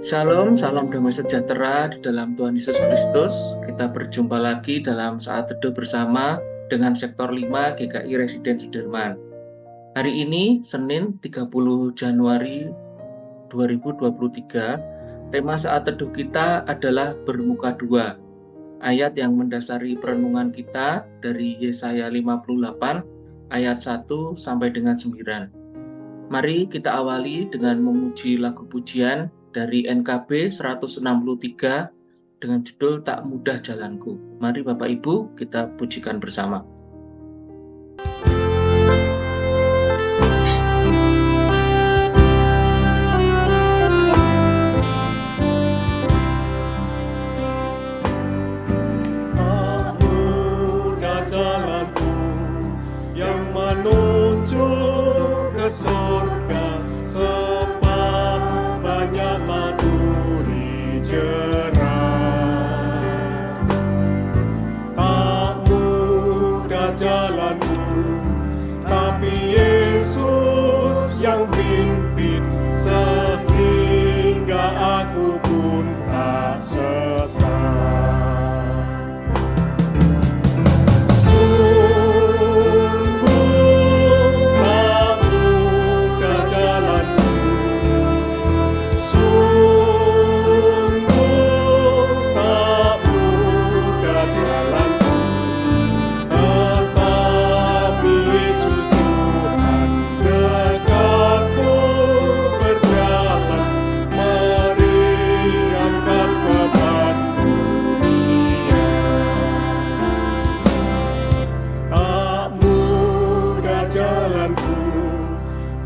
Shalom, salam damai sejahtera di dalam Tuhan Yesus Kristus. Kita berjumpa lagi dalam saat teduh bersama dengan Sektor 5 GKI Residen Sudirman. Hari ini, Senin 30 Januari 2023, tema saat teduh kita adalah bermuka dua. Ayat yang mendasari perenungan kita dari Yesaya 58 ayat 1 sampai dengan 9. Mari kita awali dengan memuji lagu pujian dari NKB 163 dengan judul Tak Mudah Jalanku. Mari Bapak Ibu kita pujikan bersama. Tak mudah jalanku yang menuju ke surga, sebab banyaklah duri jerat. Tak mudah jalanku, tapi Yesus yang pimpin, sehingga aku pun tak sesat.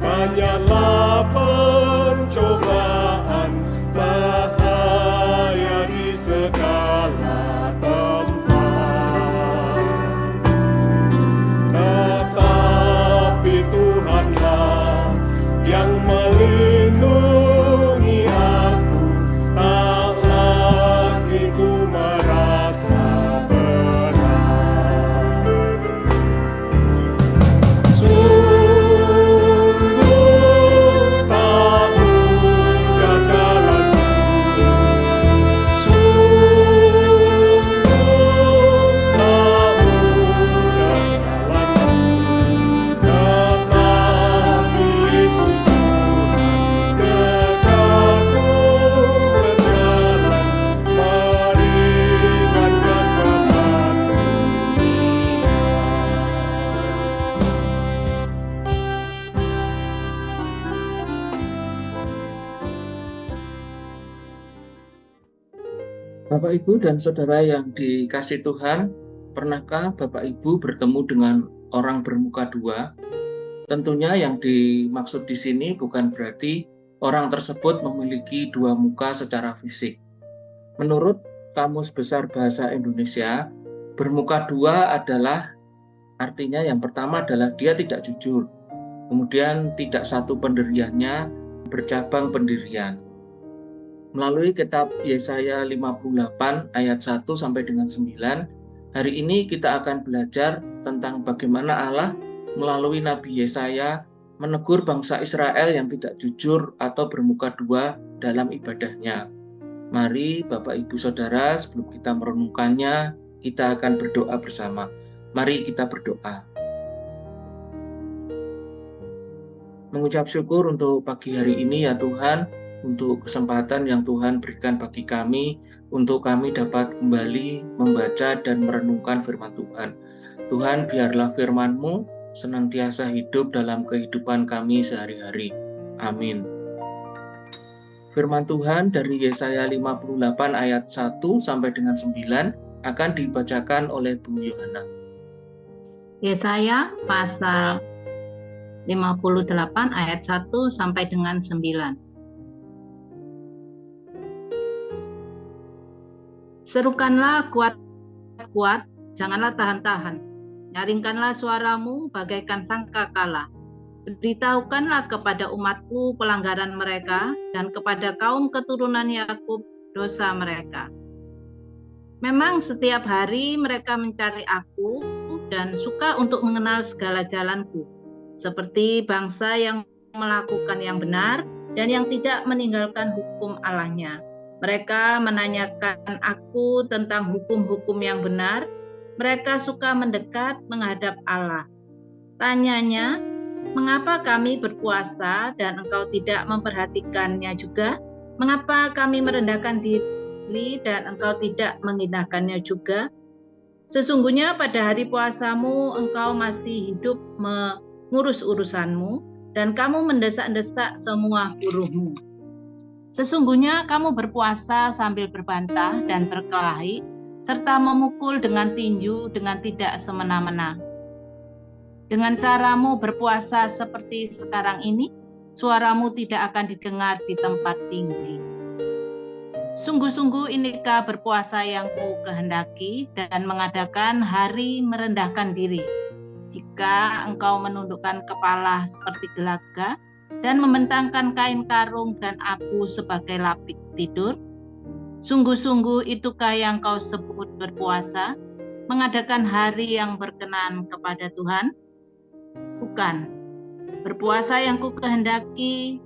Banyaklah pencobaan, bahaya di segala tempat. Tetapi Tuhanlah yang melindungi aku, tak lagi ku merasa berat. Bapak Ibu dan Saudara yang dikasihi Tuhan, pernahkah Bapak Ibu bertemu dengan orang bermuka dua? Tentunya yang dimaksud di sini bukan berarti orang tersebut memiliki dua muka secara fisik. Menurut Kamus Besar Bahasa Indonesia, bermuka dua adalah artinya yang pertama adalah dia tidak jujur, kemudian tidak satu pendiriannya, bercabang pendirian. Melalui kitab Yesaya 58 ayat 1 sampai dengan 9, hari ini kita akan belajar tentang bagaimana Allah melalui Nabi Yesaya menegur bangsa Israel yang tidak jujur atau bermuka dua dalam ibadahnya. Mari Bapak Ibu Saudara, sebelum kita merenungkannya, kita akan berdoa bersama. Mari kita berdoa. Mengucap syukur untuk pagi hari ini ya Tuhan, untuk kesempatan yang Tuhan berikan bagi kami, untuk kami dapat kembali membaca dan merenungkan firman Tuhan. Tuhan, biarlah firman-Mu senantiasa hidup dalam kehidupan kami sehari-hari. Amin. Firman Tuhan dari Yesaya 58 ayat 1 sampai dengan 9 akan dibacakan oleh Bu Yohana. Yesaya pasal 58 ayat 1 sampai dengan 9. Serukanlah kuat-kuat, janganlah tahan-tahan. Nyaringkanlah suaramu bagaikan sangkakala. Beritahukanlah kepada umatku pelanggaran mereka dan kepada kaum keturunan Yakub dosa mereka. Memang setiap hari mereka mencari aku dan suka untuk mengenal segala jalanku. Seperti bangsa yang melakukan yang benar dan yang tidak meninggalkan hukum Allahnya. Mereka menanyakan aku tentang hukum-hukum yang benar. Mereka suka mendekat menghadap Allah. Tanyanya, mengapa kami berpuasa dan engkau tidak memperhatikannya juga? Mengapa kami merendahkan diri dan engkau tidak menghinakannya juga? Sesungguhnya pada hari puasamu engkau masih hidup mengurus urusanmu dan kamu mendesak-desak semua buruhmu. Sesungguhnya kamu berpuasa sambil berbantah dan berkelahi, serta memukul dengan tinju dengan tidak semena-mena. Dengan caramu berpuasa seperti sekarang ini, suaramu tidak akan didengar di tempat tinggi. Sungguh-sungguh inikah berpuasa yang ku kehendaki dan mengadakan hari merendahkan diri. Jika engkau menundukkan kepala seperti gelaga, dan membentangkan kain karung dan abu sebagai lapik tidur, sungguh-sungguh itukah yang kau sebut berpuasa, mengadakan hari yang berkenan kepada Tuhan? Bukan. Berpuasa yang ku kehendaki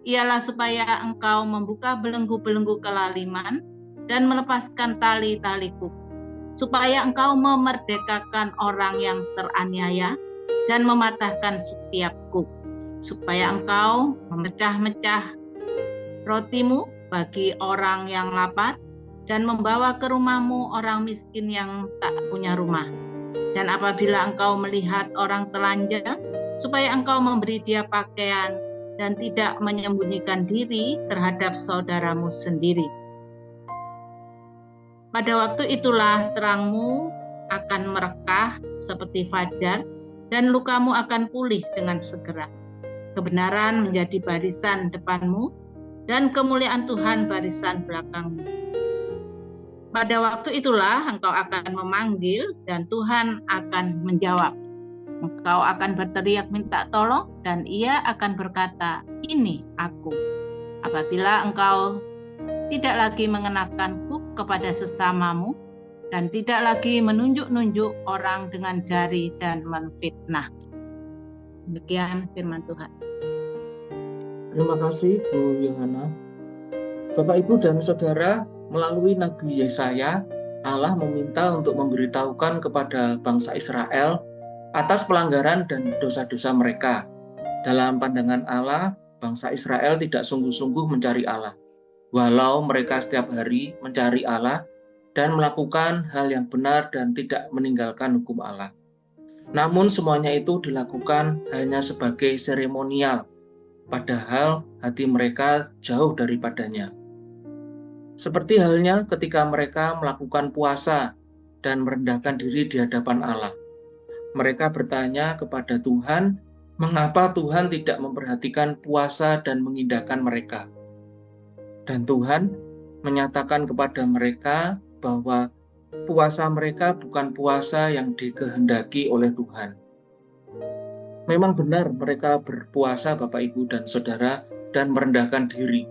ialah supaya engkau membuka belenggu-belenggu kelaliman dan melepaskan tali-tali kuk, supaya engkau memerdekakan orang yang teraniaya dan mematahkan setiap kuk, supaya engkau memecah-mecah rotimu bagi orang yang lapar dan membawa ke rumahmu orang miskin yang tak punya rumah. Dan apabila engkau melihat orang telanjang, supaya engkau memberi dia pakaian dan tidak menyembunyikan diri terhadap saudaramu sendiri. Pada waktu itulah terangmu akan merekah seperti fajar dan lukamu akan pulih dengan segera. Kebenaran menjadi barisan depanmu, dan kemuliaan Tuhan barisan belakangmu. Pada waktu itulah engkau akan memanggil, dan Tuhan akan menjawab. Engkau akan berteriak minta tolong, dan Ia akan berkata, "Ini aku." Apabila engkau tidak lagi mengenakan kuk kepada sesamamu, dan tidak lagi menunjuk-nunjuk orang dengan jari dan menfitnah. Demikian firman Tuhan. Terima kasih Bu Yohana. Bapak, Ibu, dan Saudara, melalui Nabi Yesaya, Allah meminta untuk memberitahukan kepada bangsa Israel atas pelanggaran dan dosa-dosa mereka. Dalam pandangan Allah, bangsa Israel tidak sungguh-sungguh mencari Allah, walau mereka setiap hari mencari Allah dan melakukan hal yang benar dan tidak meninggalkan hukum Allah. Namun semuanya itu dilakukan hanya sebagai seremonial, padahal hati mereka jauh daripadanya. Seperti halnya ketika mereka melakukan puasa dan merendahkan diri di hadapan Allah. Mereka bertanya kepada Tuhan, mengapa Tuhan tidak memperhatikan puasa dan mengindahkan mereka? Dan Tuhan menyatakan kepada mereka bahwa puasa mereka bukan puasa yang dikehendaki oleh Tuhan. Memang benar mereka berpuasa, Bapak, Ibu, dan Saudara, dan merendahkan diri.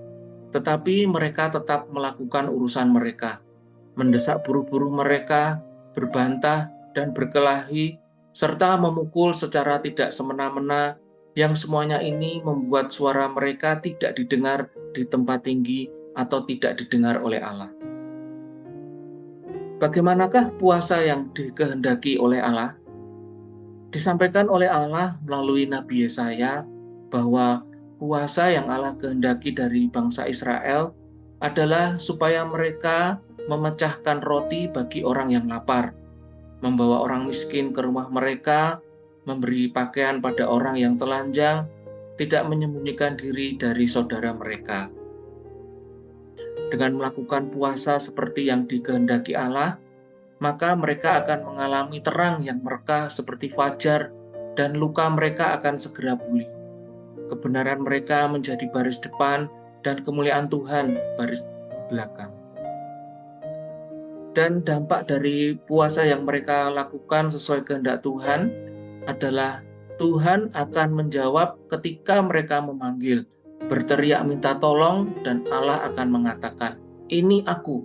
Tetapi mereka tetap melakukan urusan mereka, mendesak buruh-buruh mereka, berbantah dan berkelahi, serta memukul secara tidak semena-mena, yang semuanya ini membuat suara mereka tidak didengar di tempat tinggi atau tidak didengar oleh Allah. Bagaimanakah puasa yang dikehendaki oleh Allah? Disampaikan oleh Allah melalui Nabi Yesaya bahwa puasa yang Allah kehendaki dari bangsa Israel adalah supaya mereka memecahkan roti bagi orang yang lapar, membawa orang miskin ke rumah mereka, memberi pakaian pada orang yang telanjang, tidak menyembunyikan diri dari saudara mereka. Dengan melakukan puasa seperti yang dikehendaki Allah, maka mereka akan mengalami terang yang merekah seperti fajar, dan luka mereka akan segera pulih. Kebenaran mereka menjadi baris depan, dan kemuliaan Tuhan baris belakang. Dan dampak dari puasa yang mereka lakukan sesuai kehendak Tuhan adalah Tuhan akan menjawab ketika mereka memanggil, berteriak minta tolong, dan Allah akan mengatakan, "Ini aku."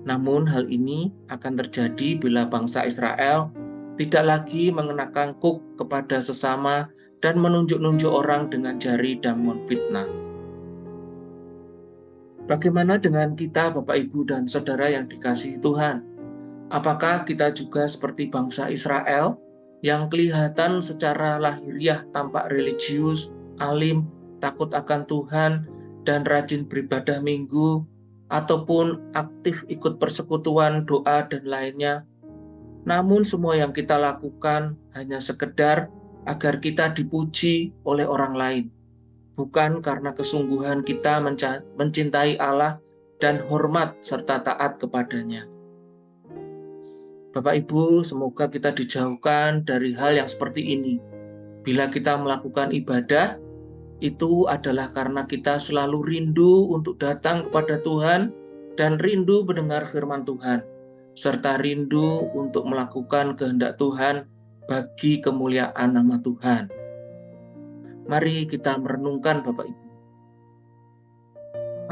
Namun hal ini akan terjadi bila bangsa Israel tidak lagi mengenakan kuk kepada sesama dan menunjuk-nunjuk orang dengan jari dan menfitnah. Bagaimana dengan kita, Bapak, Ibu, dan Saudara yang dikasihi Tuhan? Apakah kita juga seperti bangsa Israel yang kelihatan secara lahiriah tampak religius, alim, takut akan Tuhan, dan rajin beribadah minggu, ataupun aktif ikut persekutuan, doa, dan lainnya? Namun semua yang kita lakukan hanya sekedar agar kita dipuji oleh orang lain, bukan karena kesungguhan kita mencintai Allah dan hormat serta taat kepadanya. Bapak Ibu, semoga kita dijauhkan dari hal yang seperti ini. Bila kita melakukan ibadah, itu adalah karena kita selalu rindu untuk datang kepada Tuhan dan rindu mendengar firman Tuhan, serta rindu untuk melakukan kehendak Tuhan bagi kemuliaan nama Tuhan. Mari kita merenungkan, Bapak Ibu.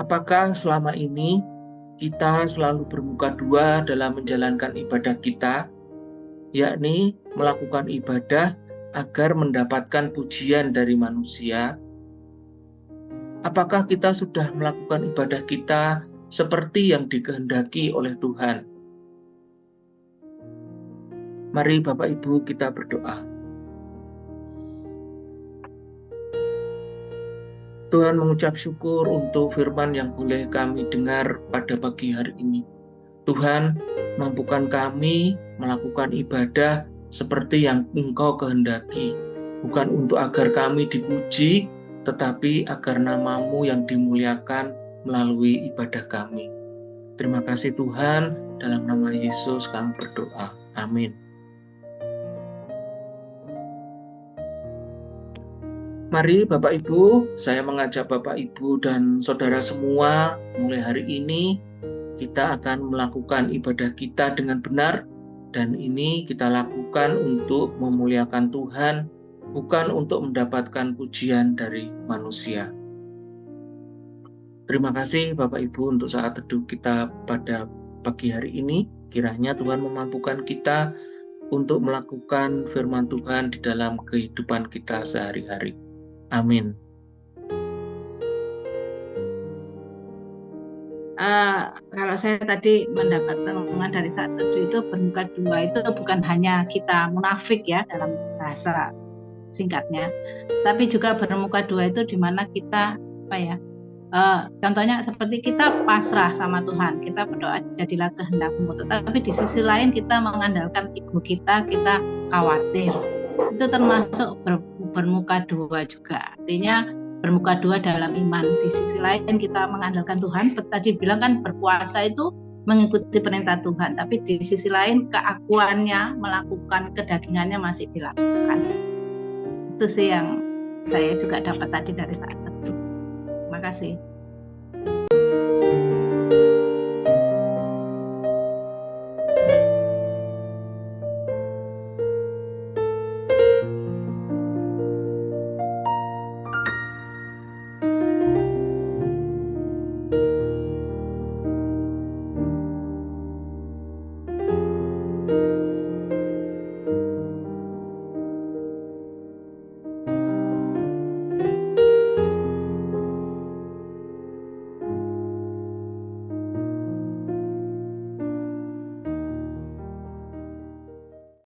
Apakah selama ini kita selalu bermuka dua dalam menjalankan ibadah kita, yakni melakukan ibadah agar mendapatkan pujian dari manusia? Apakah kita sudah melakukan ibadah kita seperti yang dikehendaki oleh Tuhan? Mari Bapak Ibu kita berdoa. Tuhan, mengucap syukur untuk firman yang boleh kami dengar pada pagi hari ini. Tuhan, mampukan kami melakukan ibadah seperti yang Engkau kehendaki, bukan untuk agar kami dipuji, tetapi agar nama-Mu yang dimuliakan melalui ibadah kami. Terima kasih Tuhan, dalam nama Yesus kami berdoa. Amin. Mari Bapak Ibu, saya mengajak Bapak Ibu dan Saudara semua, mulai hari ini kita akan melakukan ibadah kita dengan benar, dan ini kita lakukan untuk memuliakan Tuhan, bukan untuk mendapatkan pujian dari manusia. Terima kasih Bapak Ibu untuk saat teduh kita pada pagi hari ini. Kiranya Tuhan memampukan kita untuk melakukan firman Tuhan di dalam kehidupan kita sehari-hari. Amin. Kalau saya tadi mendapat renungan dari saat teduh itu, bermuka dua itu bukan hanya kita munafik ya dalam bahasa singkatnya, tapi juga bermuka dua itu di mana kita contohnya seperti kita pasrah sama Tuhan, kita berdoa jadilah kehendak-Mu, tapi di sisi lain kita mengandalkan ego kita khawatir. Itu termasuk bermuka dua juga. Artinya bermuka dua dalam iman. Di sisi lain kita mengandalkan Tuhan. Tadi bilang kan berpuasa itu mengikuti perintah Tuhan, tapi di sisi lain keakuannya, melakukan kedagingannya masih dilakukan. Itu sih yang saya juga dapat tadi dari saat itu. Terima kasih.